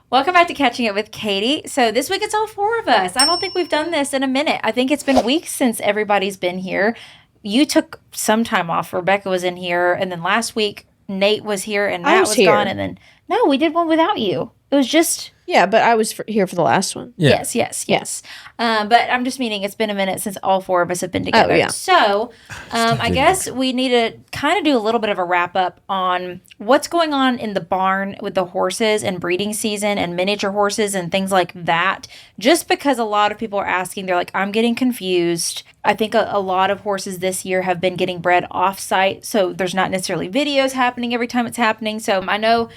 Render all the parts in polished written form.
Welcome back to Catching Up with Katie. So this week it's all four of us. I don't think we've done this in a minute. I think it's been weeks since everybody's been here. You took some time off. Rebecca was in here. And then last week, Nate was here and Matt was gone. And then, no, we did one without you. It was just... Yeah, but I was here for the last one. Yeah. Yes. But I'm just meaning it's been a minute since all four of us have been together. Oh, yeah. So I guess we need to kind of do a little bit of a wrap up on what's going on in the barn with the horses and breeding season and miniature horses and things like that. Just because a lot of people are asking, they're like, I'm getting confused. I think a lot of horses this year have been getting bred off-site, so there's not necessarily videos happening every time it's happening. So I know...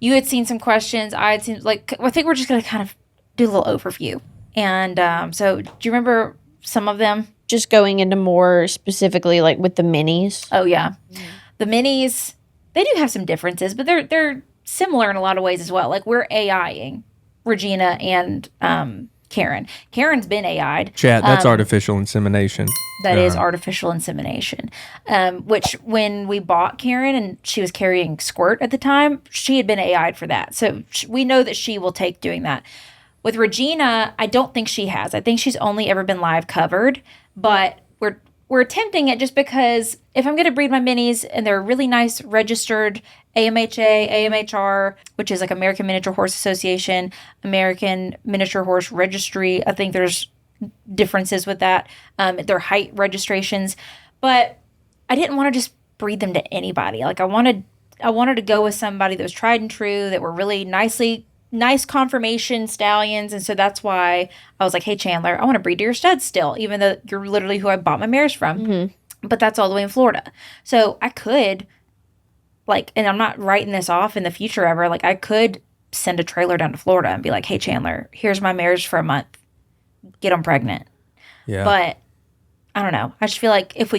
You had seen some questions. I think we're just going to kind of do a little overview. And so do you remember some of them? Just going into more specifically, like with the minis. Oh, yeah. Mm-hmm. The minis, they do have some differences, but they're similar in a lot of ways as well. Like we're AIing Regina and Karen. Karen's been AI'd. Chat, that's artificial insemination. That is artificial insemination, which when we bought Karen and she was carrying Squirt at the time, she had been AI'd for that. So we know that she will take doing that. With Regina, I don't think she has. I think she's only ever been live covered, but we're attempting it just because if I'm going to breed my minis and they're really nice registered AMHA, AMHR, which is like American Miniature Horse Association, American Miniature Horse Registry. I think there's differences with that. Their height registrations, but I didn't want to just breed them to anybody. Like I wanted to go with somebody that was tried and true, that were really nice conformation stallions. And so that's why I was like, hey, Chandler, I want to breed to your studs still, even though you're literally who I bought my mares from. Mm-hmm. But that's all the way in Florida. So I could, and I'm not writing this off in the future ever, I could send a trailer down to Florida and be like, hey, Chandler, here's my mares for a month. Get them pregnant. Yeah. But I don't know. I just feel like if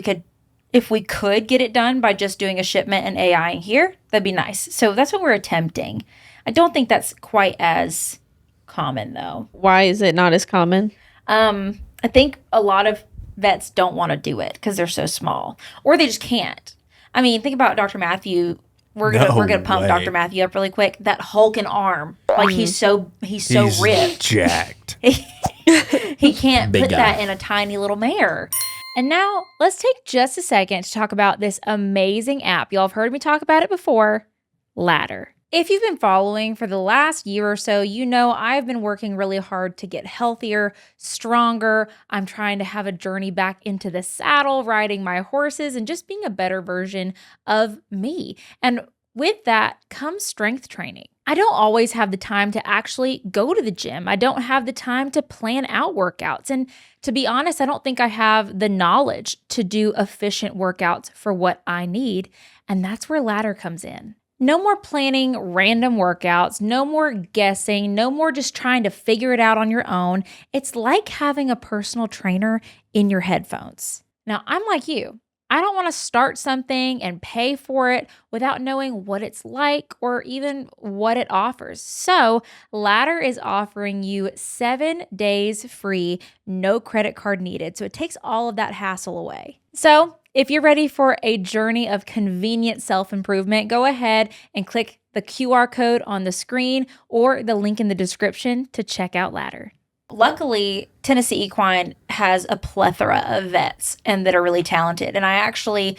we could get it done by just doing a shipment and AIing here, that'd be nice. So that's what we're attempting. I don't think that's quite as common, though. Why is it not as common? I think a lot of vets don't want to do it because they're so small, or they just can't. I mean, think about Dr. Matthew. We're gonna pump Dr. Matthew up really quick. That hulking arm, he's so ripped, jacked. He can't put that in a tiny little mare. And now let's take just a second to talk about this amazing app. Y'all have heard me talk about it before, Ladder. If you've been following for the last year or so, you know I've been working really hard to get healthier, stronger. I'm trying to have a journey back into the saddle, riding my horses, and just being a better version of me. And with that comes strength training. I don't always have the time to actually go to the gym. I don't have the time to plan out workouts. And to be honest, I don't think I have the knowledge to do efficient workouts for what I need. And that's where Ladder comes in. No more planning random workouts, no more guessing, no more just trying to figure it out on your own. It's like having a personal trainer in your headphones. Now, I'm like you. I don't want to start something and pay for it without knowing what it's like or even what it offers. So, Ladder is offering you 7 days free, no credit card needed. So, it takes all of that hassle away. So, if you're ready for a journey of convenient self-improvement, go ahead and click the QR code on the screen or the link in the description to check out Ladder. Luckily, Tennessee Equine has a plethora of vets and that are really talented. And I actually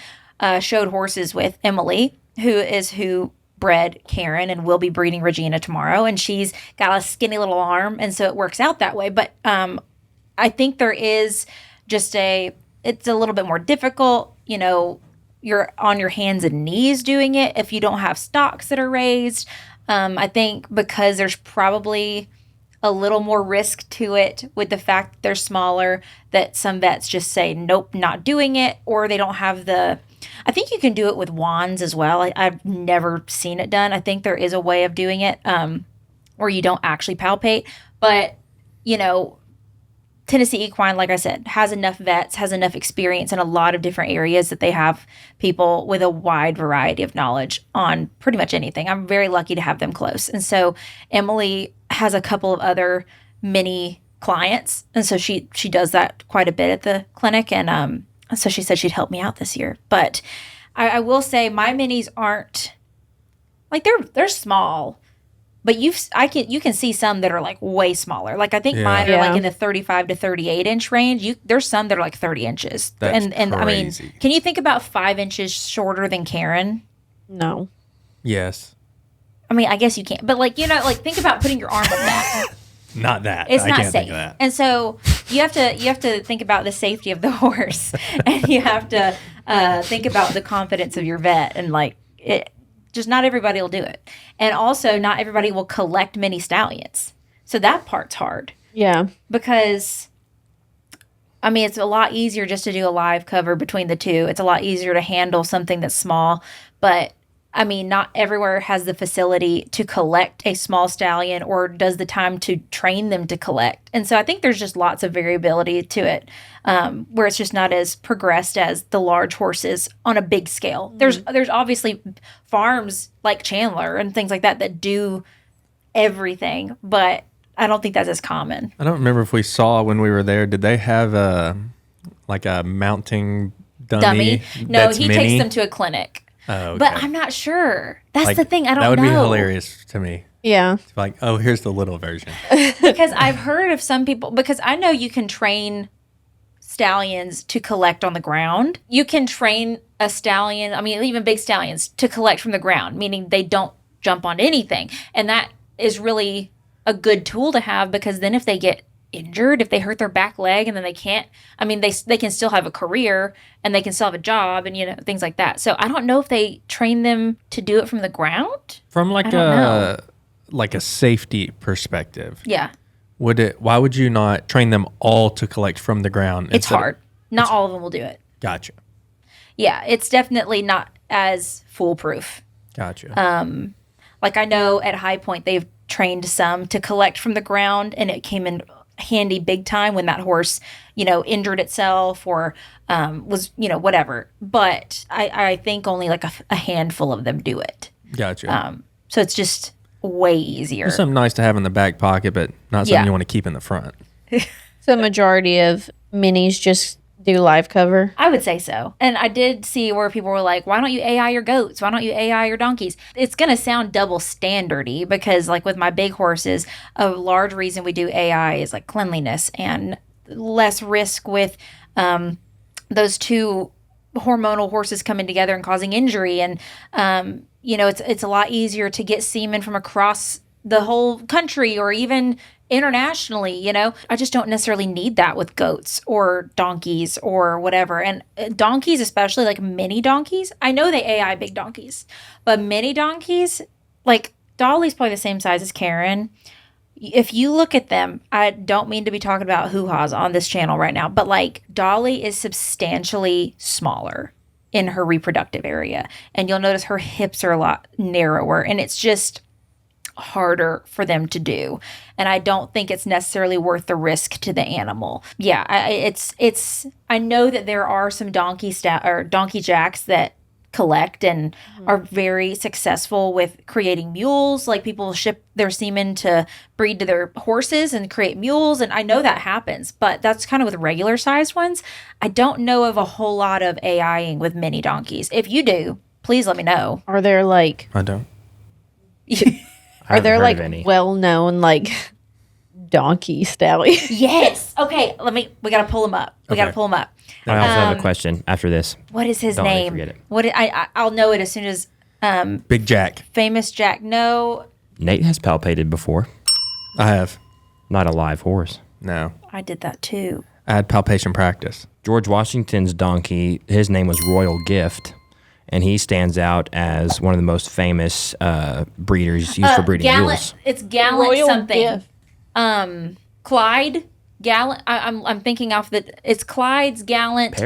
showed horses with Emily, who bred Karen and will be breeding Regina tomorrow. And she's got a skinny little arm, and so it works out that way. But I think there is just it's a little bit more difficult. You know, you're on your hands and knees doing it if you don't have stocks that are raised. I think because there's probably a little more risk to it with the fact that they're smaller, that some vets just say, nope, not doing it, or they don't have I think you can do it with wands as well. I've never seen it done. I think there is a way of doing it where you don't actually palpate, but Tennessee Equine, like I said, has enough vets, has enough experience in a lot of different areas that they have people with a wide variety of knowledge on pretty much anything. I'm very lucky to have them close. And so Emily has a couple of other mini clients. And so she does that quite a bit at the clinic. And so she said she'd help me out this year. But I will say my minis aren't, they're small, But you can see some that are like way smaller. Like I think mine are like in the 35 to 38 inch range. There's some that are like 30 inches. That's and I mean, crazy. can you think about 5 inches shorter than Karen? No. Yes. I mean, I guess you can't. But like, like think about putting your arm up that. Not that. It's I not can't safe. think of that. And so you have to think about the safety of the horse, and you have to think about the confidence of your vet, and like it. Just not everybody will do it, and also not everybody will collect mini stallions. So that part's hard. Yeah. Because, I mean, it's a lot easier just to do a live cover between the two. It's a lot easier to handle something that's small, but I mean, not everywhere has the facility to collect a small stallion or does the time to train them to collect. And so I think there's just lots of variability to it, where it's just not as progressed as the large horses on a big scale. There's obviously farms like Chandler and things like that do everything, but I don't think that's as common. I don't remember if we saw when we were there. Did they have a mounting dummy? No, he mini? takes them to a clinic. Oh, okay. But I'm not sure. That's the thing. I don't know. That would be hilarious to me. Yeah. It's like, oh, here's the little version. Because I've heard of some people, because I know you can train stallions to collect on the ground. You can train a stallion, I mean, even big stallions, to collect from the ground, meaning they don't jump on anything. And that is really a good tool to have, because then if they get injured, if they hurt their back leg and then they can't, I mean, they can still have a career and they can still have a job and, things like that. So I don't know if they train them to do it from the ground. From like a safety perspective. Yeah. Why would you not train them all to collect from the ground? It's hard. Not all of them will do it. Gotcha. Yeah, it's definitely not as foolproof. Gotcha. Like I know at High Point, they've trained some to collect from the ground, and it came in handy big time when that horse, injured itself or was, whatever. But I think only like a handful of them do it. Gotcha. So it's just way easier. It's something nice to have in the back pocket, but not something you want to keep in the front. So majority of minis just do live cover? I would say so. And I did see where people were like, why don't you AI your goats? Why don't you AI your donkeys? It's going to sound double standardy, because like with my big horses, a large reason we do AI is like cleanliness and less risk with those two hormonal horses coming together and causing injury. And, it's a lot easier to get semen from across the whole country or even internationally. I just don't necessarily need that with goats or donkeys or whatever. And donkeys, especially like mini donkeys, I know they AI big donkeys, but mini donkeys, like Dolly's probably the same size as Karen. If you look at them, I don't mean to be talking about hoo-haws on this channel right now, but like Dolly is substantially smaller in her reproductive area, and you'll notice her hips are a lot narrower, and it's just harder for them to do. And I don't think it's necessarily worth the risk to the animal. Yeah, I know that there are some donkey jacks that collect and are very successful with creating mules. Like people ship their semen to breed to their horses and create mules. And I know that happens, but that's kind of with regular sized ones. I don't know of a whole lot of AIing with mini donkeys. If you do, please let me know. Are there like... I don't. Are there like well-known like donkey stallions? Yes. Okay. We got to pull them up. We got to pull them up. I also have a question after this. What is his Don't name? forget it. I'll know it as soon as Big Jack. Famous Jack. No, Nate has palpated before. I have. Not a live horse. No. I did that too. I had palpation practice. George Washington's donkey, his name was Royal Gift, and he stands out as one of the most famous breeders used for breeding Gallant. mules. It's Gallant Royal something. Gift. Clyde. Gallant. I'm thinking off that it's Clyde's Gallant.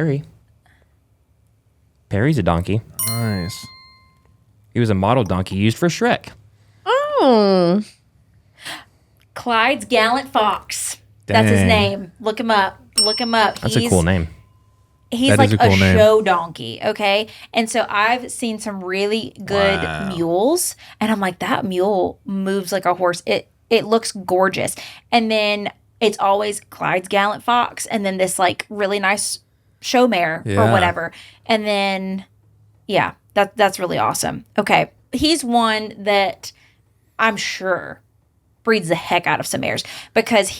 Perry's a donkey. Nice. He was a model donkey used for Shrek. Oh. Clyde's Gallant Fox. That's his name. Look him up. That's a cool name. He's like a show donkey, okay? And so I've seen some really good mules, and I'm like, that mule moves like a horse. It looks gorgeous. And then it's always Clyde's Gallant Fox, and then this like really nice show mare or whatever. And then, yeah, that's really awesome. Okay. He's one that I'm sure, breeds the heck out of some mares because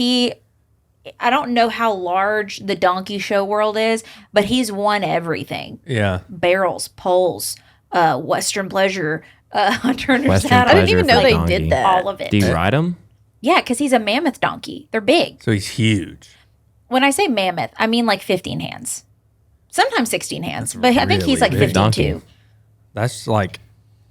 I don't know how large the donkey show world is, but he's won everything. Yeah. Barrels, poles, Western Pleasure, Turner's Western Saddle. I didn't even know for they donkey. did that. All of it. Do you ride them? Yeah, because he's a mammoth donkey. They're big. So he's huge. When I say mammoth, I mean like 15 hands. Sometimes 16 hands. But I think he's like really big 15 donkey. too. That's like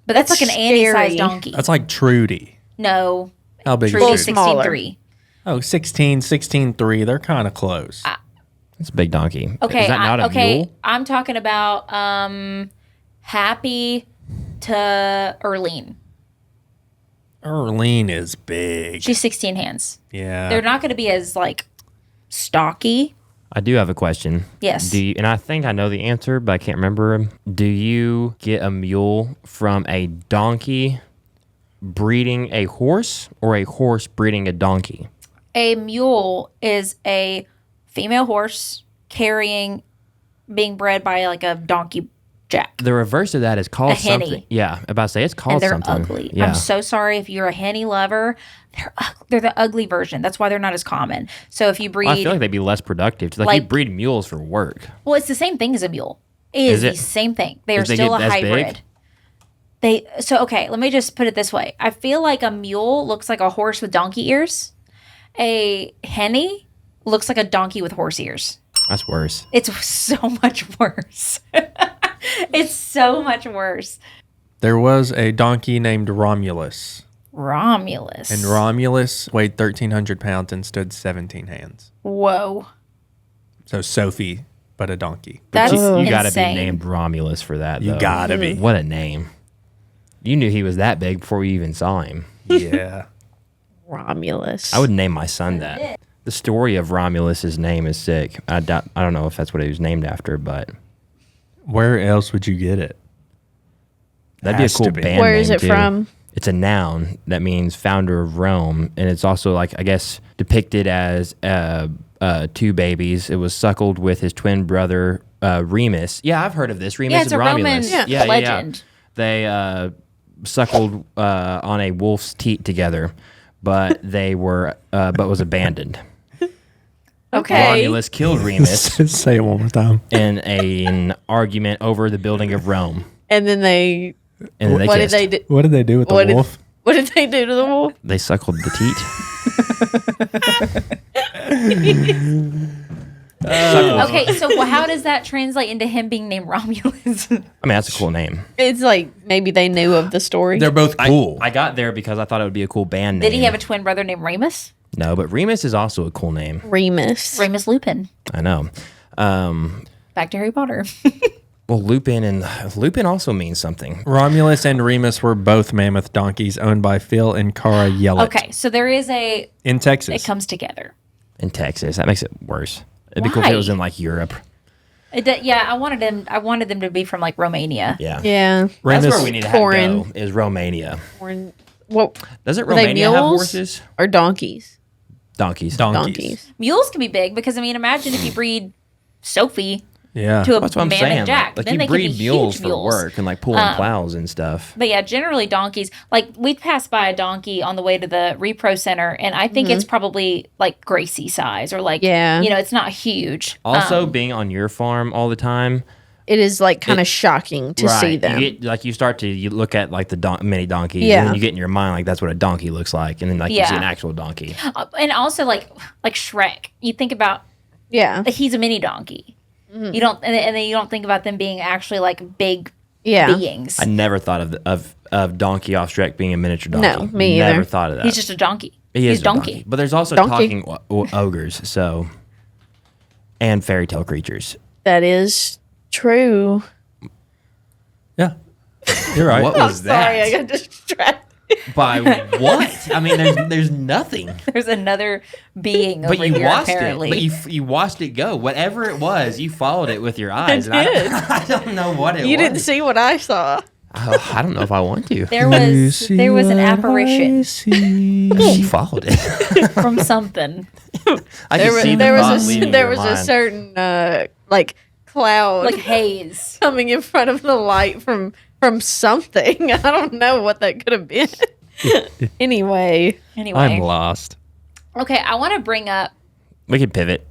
But that's like an Annie-sized scary. donkey. that's like Trudy. No. How big Trudy is is Trudy? smaller. 16.3. Oh, 16, 16.3. They're kind of close. It's a big donkey. Okay, Is that not a mule? I'm talking about Happy to Erlene. Erlene is big. She's 16 hands. Yeah. They're not going to be as like stocky. I do have a question. Yes. Do you, and I think I know the answer, but I can't remember. Do you get a mule from a donkey breeding a horse or a horse breeding a donkey? A mule is a female horse being bred by like a donkey jack. The reverse of that is called A henny. something. Yeah, I'm about to say it's called And they're something. ugly. Yeah. I'm so sorry if you're a henny lover. They're the ugly version. That's why they're not as common. So if you breed, Well, I feel like they'd be less productive. Like you Like- breed mules for work. well, it's the same thing as a mule. It is Is the it? same thing. They are Did they still a get as big? hybrid. Okay, let me just put it this way. I feel like a mule looks like a horse with donkey ears. A henny looks like a donkey with horse ears. That's worse. It's so much worse. It's so much worse. There was a donkey named Romulus. Romulus. And Romulus weighed 1,300 pounds and stood 17 hands. Whoa. So Sophie, but a donkey. That's You insane. got to be named Romulus for that. You though. gotta be. What a name! You knew he was that big before you even saw him. Yeah. Romulus. I would name my son that. The story of Romulus's name is sick. I don't know if that's what he was named after, but Where else would you get it? that'd be a Has cool to be. band Where name is it too. from? It's a noun that means founder of Rome, and it's also like I guess depicted as two babies. It was suckled with his twin brother Remus. Yeah, I've heard of this. Remus Yeah, it's and a Romulus. Roman legend. They suckled on a wolf's teat together, but they were but was abandoned. Okay. Romulus killed Remus Say it one more time. in an argument over the building of Rome, And then they. and then they What kissed. did they do? What did they do with the What did, wolf? what did they do to the wolf? They suckled the teat. Okay, so how does that translate into him being named Romulus? I mean, that's a cool name. It's like maybe they knew of the story. They're both cool. I got there because I thought it would be a cool band name. Did he have a twin brother named Remus? No, but Remus is also a cool name. Remus. Remus Lupin. I know. Back to Harry Potter. Well, Lupin also means something. Romulus and Remus were both mammoth donkeys owned by Phil and Cara Yellett Okay, so there is in it Texas. comes together. In Texas, that makes it worse. It'd be cool if it was in like Europe. Yeah, I wanted them to be from like Romania. Yeah, Yeah. That's Remus- where we need to Foreign. go. Is Romania? What Doesn't were they, Romania have mules horses? or donkeys? Donkeys. Donkeys. Mules can be big because I mean, imagine if you breed Sophie Yeah. to a That's what I'm mammoth saying. jack. Like then you they could breed be mules huge for mules. work and like pulling plows and stuff. But yeah, generally donkeys. Like we passed by a donkey on the way to the repro center, and I think it's probably like Gracie size or like Yeah. it's not huge. Also, being on your farm all the time, It is like kind of shocking to see right, them. you look at like the mini donkeys, Yeah. and then you get in your mind like that's what a donkey looks like, and then like you see Yeah. an actual donkey. And also like Shrek. You think about Yeah. he's a mini donkey. You don't, and then you don't think about them being actually like big Yeah. beings. I never thought of Donkey off Shrek being a miniature donkey. No, me Never either. thought of that. He's just a donkey. He is He's a donkey. But there's also Donkey. talking ogres, so and fairy tale creatures. That is true. Yeah. You're right. What was that? Sorry, I got distracted. By what? I mean, there's nothing. There's another being But over you here watched apparently. it. But you watched it go. Whatever it was, you followed it with your eyes. I did. I don't know what it was. You didn't see what I saw. I don't know if I want to. there was an apparition She followed it. from something. I could see the there thought was leaving there your was a mind. certain like cloud Like haze. coming in front of the light from something. I don't know what that could have been. Anyway. I'm lost. Okay, I want to bring up. We could pivot.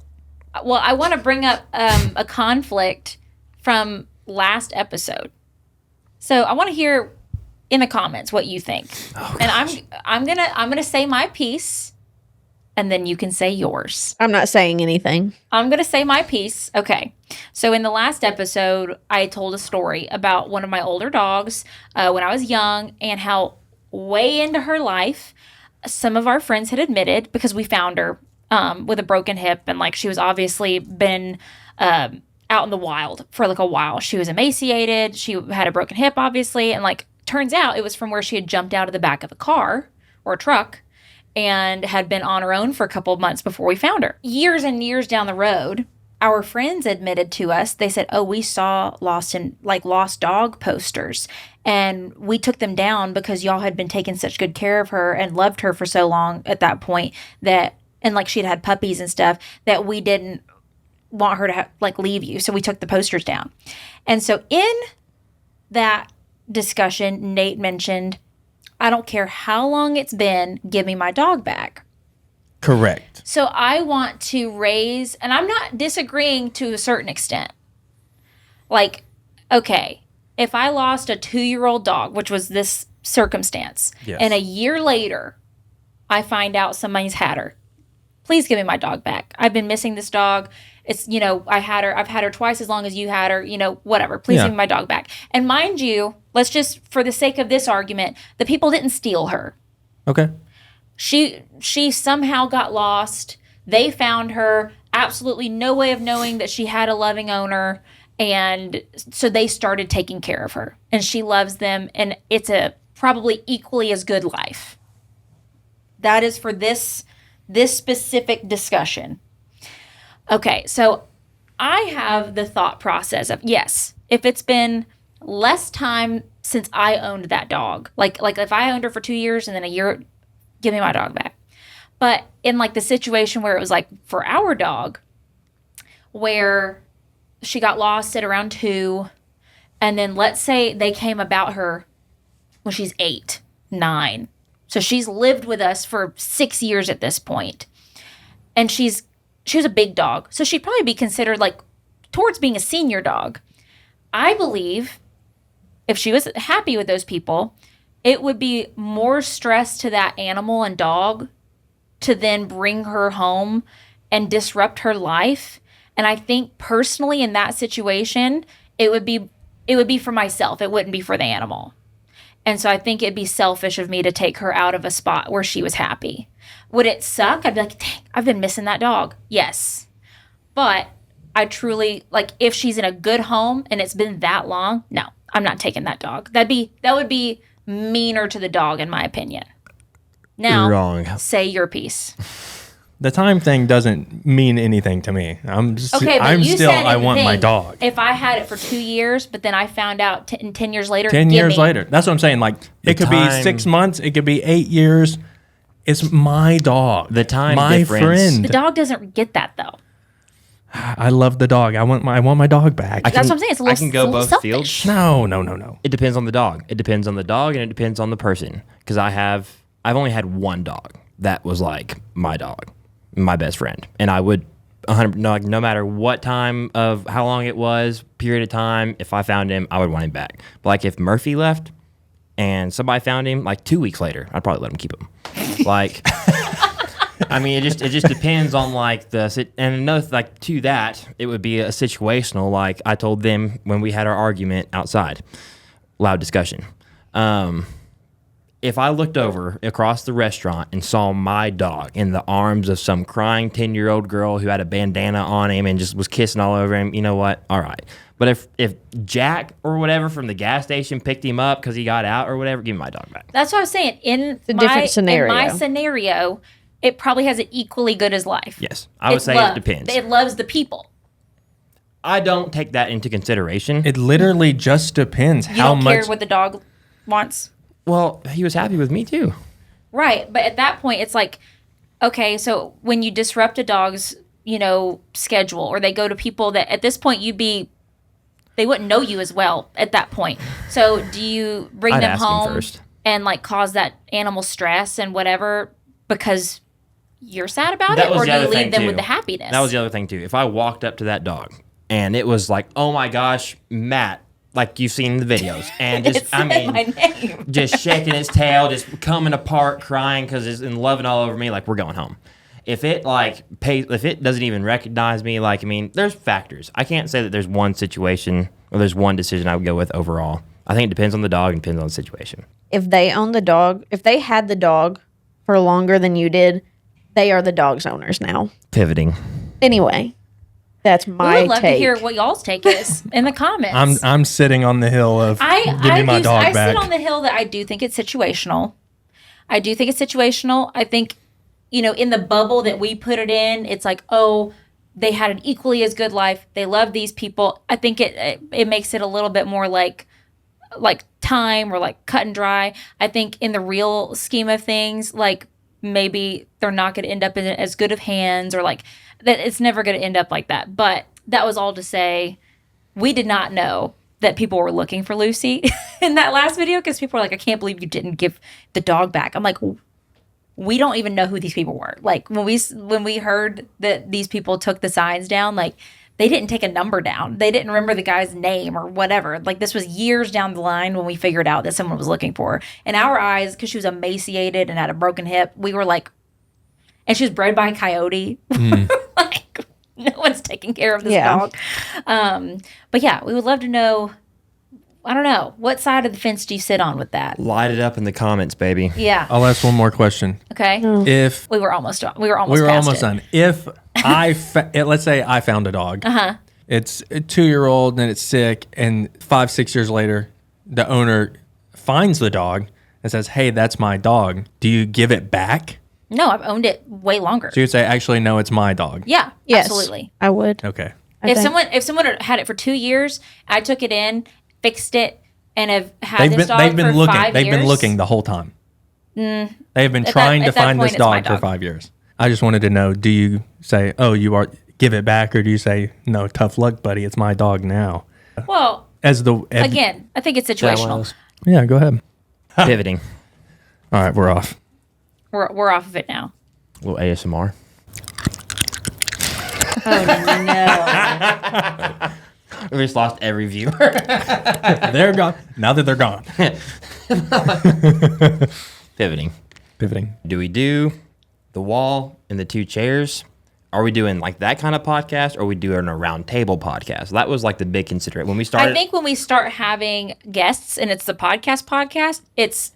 Well, I want to bring up a conflict from last episode. So I want to hear in the comments what you think. Oh, and I'm gonna say my piece, and then you can say yours. I'm not saying anything. I'm gonna say my piece. Okay. So in the last episode, I told a story about one of my older dogs when I was young, and how way into her life, some of our friends had admitted, because we found her with a broken hip, and like she was obviously been out in the wild for like a while. She was emaciated. She had a broken hip, obviously, and like turns out it was from where she had jumped out of the back of a car or a truck and had been on her own for a couple of months before we found her. Years and years down the road, our friends admitted to us, they said, oh, we saw lost dog posters, and we took them down because y'all had been taking such good care of her and loved her for so long at that point, that, and like she'd had puppies and stuff, that we didn't want her to leave you. So we took the posters down. And so in that discussion, Nate mentioned, I don't care how long it's been, give me my dog back. Correct. So I want to raise, and I'm not disagreeing to a certain extent. Like, okay, if I lost a 2-year-old dog, which was this circumstance, yes, and a year later I find out somebody's had her, please give me my dog back. I've been missing this dog. It's, I've had her twice as long as you had her, whatever. Please give me my dog back. And mind you, let's just, for the sake of this argument, the people didn't steal her. Okay. She somehow got lost. They found her. Absolutely no way of knowing that she had a loving owner. And so they started taking care of her. And she loves them. And it's a probably equally as good life. That is for this specific discussion. Okay, so I have the thought process of, yes, if it's been less time since I owned that dog, like if I owned her for 2 years and then a year, give me my dog back. But in like the situation where it was like for our dog, where she got lost at around 2, and then let's say they came about her when she's 8, 9. So she's lived with us for 6 years at this point. And she was a big dog. So she'd probably be considered like towards being a senior dog. I believe if she was happy with those people, it would be more stress to that animal and dog to then bring her home and disrupt her life. And I think personally in that situation, it would be for myself. It wouldn't be for the animal. And so I think it'd be selfish of me to take her out of a spot where she was happy. Would it suck? I'd be like, dang, I've been missing that dog. Yes. But I truly, like, if she's in a good home and it's been that long, no, I'm not taking that dog. That would be meaner to the dog, in my opinion. Now, wrong. Say your piece. The time thing doesn't mean anything to me. I want my dog. If I had it for 2 years, but then I found out 10 years later. 10 years later. That's what I'm saying. Like, it could be 6 months. It could be 8 years. It's my dog. The time my difference. Friend. The dog doesn't get that, though. I love the dog. I want my dog back. That's what I'm saying. It's a little, I can go both selfish. fields. No. It depends on the dog. It depends on the dog, and it depends on the person. Because I've only had one dog that was like my dog, my best friend, and I would 100 no matter what time of how long it was, period of time, if I found him, I would want him back. But like if Murphy left and somebody found him like 2 weeks later, I'd probably let him keep him. Like, I mean, it just depends on like and another like to that, it would be a situational. Like I told them when we had our argument outside, loud discussion. If I looked over across the restaurant and saw my dog in the arms of some crying 10-year-old girl who had a bandana on him and just was kissing all over him, you know what? All right. But if Jack or whatever from the gas station picked him up because he got out or whatever, give me my dog back. That's what I was saying. In my scenario, it probably has it equally good as life. Yes. I would say it depends. It loves the people. I don't take that into consideration. It literally just depends you don't care what the dog wants. Well, he was happy with me too. Right. But at that point, it's like, okay, so when you disrupt a dog's, schedule, or they go to people that at this point they wouldn't know you as well at that point. So do you bring them home? First. and like cause that animal stress and whatever because you're sad about it, or do you leave them with the happiness? That was the other thing too. If I walked up to that dog and it was like, oh my gosh, Matt, like you've seen in the videos, and just my name. just shaking its tail, just coming apart, crying because it's and loving all over me, like we're going home. If it if it doesn't even recognize me, like I mean, there's factors. I can't say that there's one situation or there's one decision I would go with overall. I think it depends on the dog and depends on the situation. If they own the dog, if they had the dog for longer than you did, they are the dog's owners now. Pivoting. Anyway, that's my take. We would love to hear what y'all's take is in the comments. I'm sitting on the hill of give me my dog back. I sit on the hill that I do think it's situational. I think, in the bubble that we put it in, it's like, oh, they had an equally as good life. They love these people. I think it makes it a little bit more like time or like cut and dry. I think in the real scheme of things, like maybe they're not going to end up in as good of hands, or like that it's never going to end up like that. But that was all to say, we did not know that people were looking for Lucy in that last video, because people were like, I can't believe you didn't give the dog back. I'm like, we don't even know who these people were. Like when we heard that these people took the signs down, like they didn't take a number down. They didn't remember the guy's name or whatever. Like this was years down the line when we figured out that someone was looking for her. In our eyes, because she was emaciated and had a broken hip, we were like, and she was bred by a coyote. Like no one's taking care of this dog. But yeah, we would love to know. I don't know. What side of the fence do you sit on with that? Light it up in the comments, baby. Yeah. I'll ask one more question. Okay. If we were almost done. We were almost past done. If let's say I found a dog. It's a 2-year-old and it's sick, and 5-6 years later, the owner finds the dog and says, "Hey, that's my dog. Do you give it back?" No, I've owned it way longer. So you'd say, "Actually, no, it's my dog." Yeah. Yes, absolutely. I would. Okay. If someone had it for 2 years, I took it in, fixed it, and have had this dog for 5 years. They've been looking the whole time. They have been trying to find this dog for 5 years. I just wanted to know, do you say, "Oh, give it back," or do you say, "No, tough luck, buddy, it's my dog now"? Well, again, I think it's situational. Yeah, go ahead. Pivoting. All right, we're off. We're off of it now. A little ASMR. Oh no. We just lost every viewer. They're gone. Now that they're gone. Pivoting. Do we do the wall and the 2 chairs? Are we doing like that kind of podcast, or are we doing a round table podcast? That was like the big consideration when we started. I think when we start having guests and it's the podcast, it's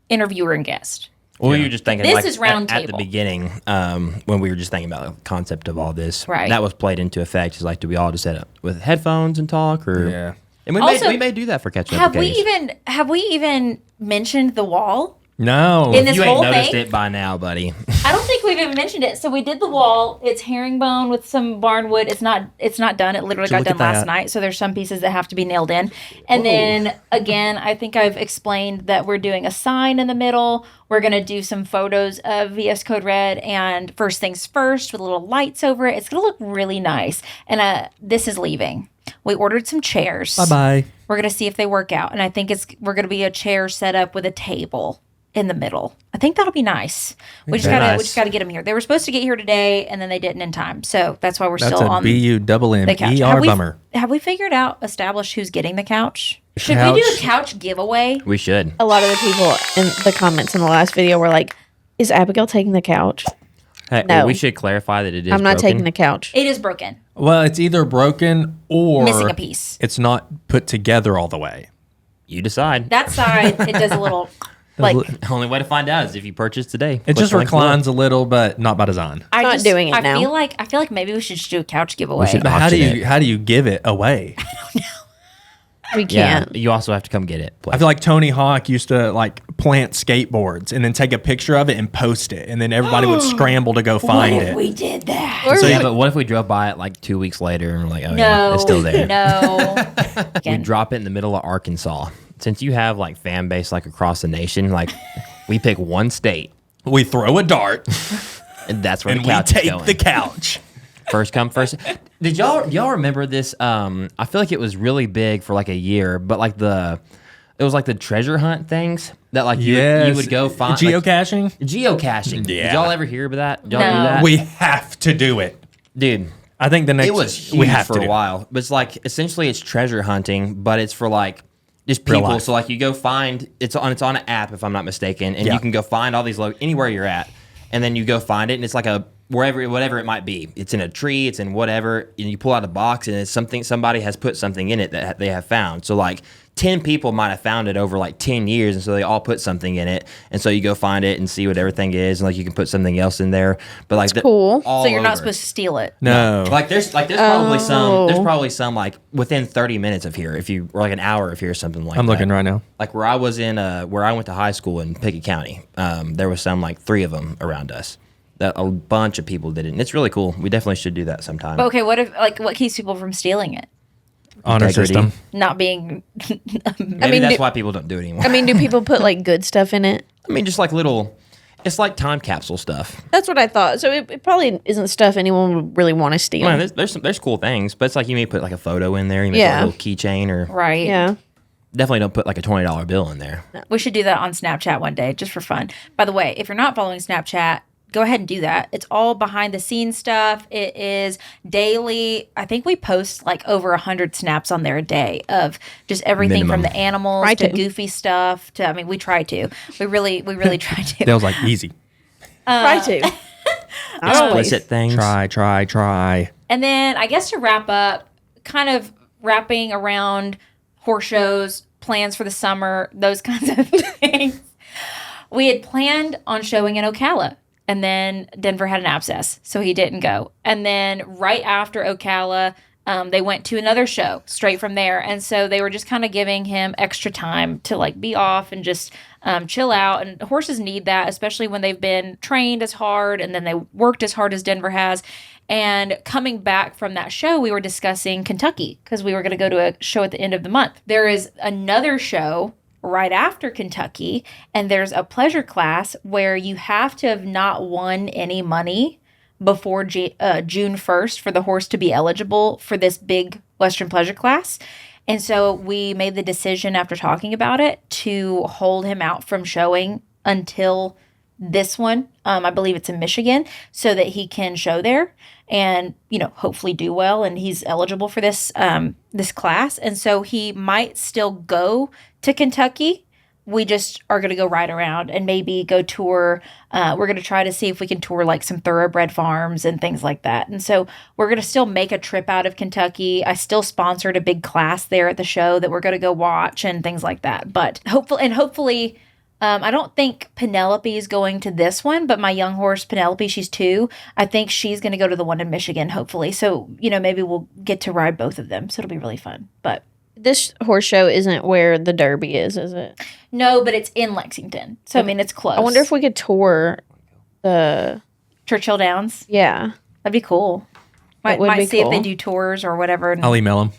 interviewer and guest. Well, you were just thinking this is round at table. The beginning, when we were just thinking about the concept of all this. Right. That was played into effect. Is like, do we all just set up with headphones and talk, or Yeah. And we may do that for Catching Up With Katie. Have we even mentioned the wall? No. In this you whole ain't noticed thing? it by now, buddy. I don't think we've even mentioned it. So we did the wall. It's herringbone with some barnwood. It's not done. It literally got done last night. So there's some pieces that have to be nailed in. And then again, I think I've explained that we're doing a sign in the middle. We're going to do some photos of VS Code Red and First Things First with little lights over it. It's going to look really nice. And this is leaving. We ordered some chairs. Bye-bye. We're going to see if they work out. And I think we're going to be a chair set up with a table in the middle. I think that'll be nice. We just gotta get them here. They were supposed to get here today, and then they didn't in time. So that's why we're still on the couch. Bummer. Have we established who's getting the couch? Should we do a couch giveaway? We should. A lot of the people in the comments in the last video were like, "Is Abigail taking the couch?" Hey, No. well, we should clarify that it is. I'm not broken. taking the couch. It is broken. Well, it's either broken or Missing a piece. It's not put together all the way. You decide. That side, it does a little like. The only way to find out is if you purchase today. It just reclines a little, but not by design. Not doing it now. I feel like maybe we should just do a couch giveaway. should- But Auction it. how do you give it away? We Yeah, can't. you also have to come get it. I feel like Tony Hawk used to like plant skateboards and then take a picture of it and post it, and then everybody would scramble to go find it. We did that. So yeah, but what if we drove by it like 2 weeks later and we're like, oh No, yeah, it's still there. No. We drop it in the middle of Arkansas. Since you have like fan base like across the nation, like we pick one state We throw a dart and that's where and the we couch is take going. the couch. First come, first. Did y'all remember this? I feel like it was really big for like a year, but like the It was like the treasure hunt things that like you would go find. Geocaching? Like, geocaching. Yeah. Did y'all ever hear about that? Did y'all No. do that? We have to do it. Dude. I think the next It was huge we have for to a do. while. But it's like essentially it's treasure hunting, but it's for like just people. life. So like you go find it's on an app if I'm not mistaken, and Yeah. you can go find all these anywhere you're at, and then you go find it, and it's like a whatever it might be. It's in a tree, it's in whatever, and you pull out a box, and it's something somebody has put something in it that they have found. So like 10 people might have found it over like 10 years, and so they all put something in it, and so you go find it and see what everything is, and like you can put something else in there. But like cool. all So you're not over. supposed to steal it. No. Like there's probably some like within 30 minutes of here, or like an hour of here or something like that. I'm looking right now. Like where I was where I went to high school in Pickett County, there was some like 3 of them around us. That a bunch of people did it, and it's really cool. We definitely should do that sometime. But okay, what keeps people from stealing it? Honor Integrity. system. Not being. Maybe that's why people don't do it anymore. I mean, do people put like good stuff in it? I mean, just like it's like time capsule stuff. That's what I thought. So it probably isn't stuff anyone would really want to steal. I mean, there's cool things, but it's like you may put like a photo in there, you may put Yeah. a little keychain, or Right. Yeah. definitely don't put like a $20 bill in there. We should do that on Snapchat one day just for fun. By the way, if you're not following Snapchat, go ahead and do that. It's all behind the scenes stuff. It is daily. I think we post like over 100 snaps on there a day of just everything Minimum. from the animals Try to to. goofy stuff to, I mean, we try to. We really try to. That was like easy. Try to. Not always. Explicit things. Try. And then I guess to wrap up, kind of wrapping around horse shows, plans for the summer, those kinds of things. We had planned on showing in Ocala, and then Denver had an abscess, so he didn't go. And then right after Ocala, they went to another show straight from there. And so they were just kind of giving him extra time to like be off and just chill out. And horses need that, especially when they've been trained as hard and then they worked as hard as Denver has. And coming back from that show, we were discussing Kentucky because we were going to go to a show at the end of the month. There is another show right after Kentucky, and there's a pleasure class where you have to have not won any money before June 1st for the horse to be eligible for this big Western pleasure class. And so we made the decision after talking about it to hold him out from showing until this one. I believe it's in Michigan, so that he can show there and, hopefully do well. And he's eligible for this class. And so he might still go to Kentucky. We just are going to go ride around and maybe go tour. We're going to try to see if we can tour like some thoroughbred farms and things like that. And so we're going to still make a trip out of Kentucky. I still sponsored a big class there at the show that we're going to go watch and things like that. But hopefully, I don't think Penelope is going to this one, but my young horse, Penelope, she's 2. I think she's going to go to the one in Michigan, hopefully. So, maybe we'll get to ride both of them. So it'll be really fun. But This horse show isn't where the Derby is it? no, but it's in Lexington. So, I mean, it's close. I wonder if we could tour the... Churchill Downs. Yeah. That'd be cool. That would Might be see if they cool. do tours or whatever. I'll email them.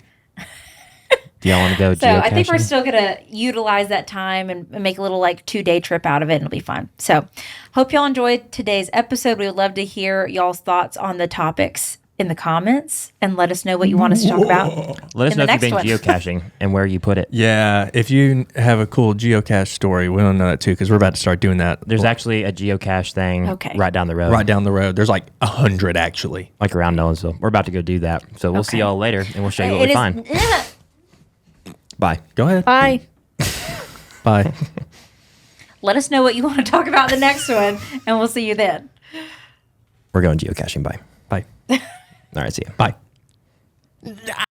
Do y'all want to go So I think we're geocaching? still going to utilize that time and make a little like 2-day trip out of it, and it'll be fun. So hope y'all enjoyed today's episode. We would love to hear y'all's thoughts on the topics in the comments and let us know what you want us to talk about. Let us in know the if you've been next geocaching and where you put it. Yeah, if you have a cool geocache story, we want to know that too because we're about to start doing that. There's actually a geocache thing Okay. right down the road. right down the road. There's like 100 actually. Like around Nolensville. We're about to go do that. So we'll see y'all later, and we'll show you what we find. Bye. Go ahead. Bye. Bye. Let us know what you want to talk about in the next one, and we'll see you then. We're going geocaching. Bye. Bye. All right, see ya. Bye.